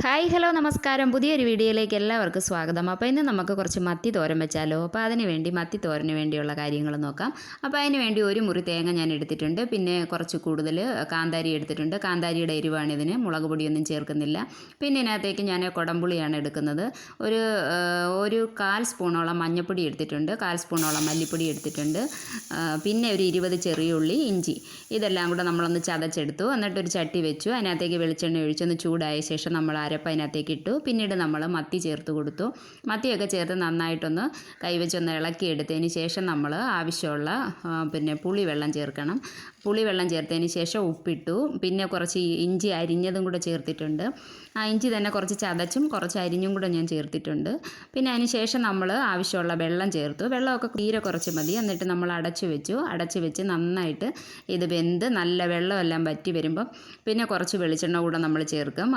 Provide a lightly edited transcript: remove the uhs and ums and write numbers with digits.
Hi hello നമസ്കാരം പുതിയൊരു വീഡിയോയിലേക്ക് എല്ലാവർക്കും സ്വാഗതം. അപ്പോൾ ഇന്ന് നമുക്ക് കുറച്ച് മത്തി തോരൻ വെച്ചാലോ. അപ്പോൾ അതിന് വേണ്ടി മത്തി തോരന് വേണ്ടിയുള്ള കാര്യങ്ങൾ നോക്കാം. അപ്പോൾ അതിന് വേണ്ടി ഒരു മുറി തേങ്ങ ഞാൻ എടുത്തിട്ടുണ്ട്. പിന്നെ കുറച്ച് കൂടുതൽ കാന്താരി എടുത്തിട്ടുണ്ട്. കാന്താരിയുടെ എരിവാണിതിന്, മുളക് പൊടിയൊന്നും ചേർക്കുന്നില്ല. പിന്നെ ഇതിനകത്തേക്ക് ഞാൻ കുടംപുളിയാണ് എടുക്കുന്നത്. ഒരു ഒരു 1/4 സ്പൂണോളം മഞ്ഞൾപ്പൊടി എടുത്തിട്ടുണ്ട്, 1/4 സ്പൂണോളം മല്ലിപ്പൊടി എടുത്തിട്ടുണ്ട്. പിന്നെ ഒരു 20 ചെറിയ ഉള്ളി, ഇഞ്ചി, ഇതെല്ലാം കൂടെ നമ്മളൊന്ന് ചതച്ചെടുത്തു. എന്നിട്ടൊരു ചട്ടി വെച്ചു. അതിനകത്തേക്ക് വെളിച്ചെണ്ണ ഒഴിച്ചൊന്ന് ചൂടായ ശേഷം നമ്മൾ അരപ്പ് അതിനകത്തേക്ക് ഇട്ടു. പിന്നീട് നമ്മൾ മത്തി ചേർത്ത് കൊടുത്തു. മത്തിയൊക്കെ ചേർത്ത് നന്നായിട്ടൊന്ന് കൈവച്ചൊന്ന് ഇളക്കിയെടുത്തതിന് ശേഷം നമ്മൾ ആവശ്യമുള്ള പുളിവെള്ളം ചേർക്കണം. പുളിവെള്ളം ചേർത്തതിന് ശേഷം ഉപ്പിട്ടു. പിന്നെ കുറച്ച് ഇഞ്ചി അരിഞ്ഞതും കൂടെ ചേർത്തിട്ടുണ്ട്. ആ ഇഞ്ചി തന്നെ കുറച്ച് ചതച്ചും കുറച്ച് അരിഞ്ഞും കൂടെ ഞാൻ ചേർത്തിട്ടുണ്ട്. പിന്നെ അതിന് ശേഷം നമ്മൾ ആവശ്യമുള്ള വെള്ളം ചേർത്തു. വെള്ളമൊക്കെ തീരെ കുറച്ച് മതി. എന്നിട്ട് നമ്മൾ അടച്ചു വെച്ച് നന്നായിട്ട് ഇത് വെന്ത് നല്ല വെള്ളമെല്ലാം വറ്റി വരുമ്പം പിന്നെ കുറച്ച് വെളിച്ചെണ്ണ കൂടെ നമ്മൾ ചേർക്കും.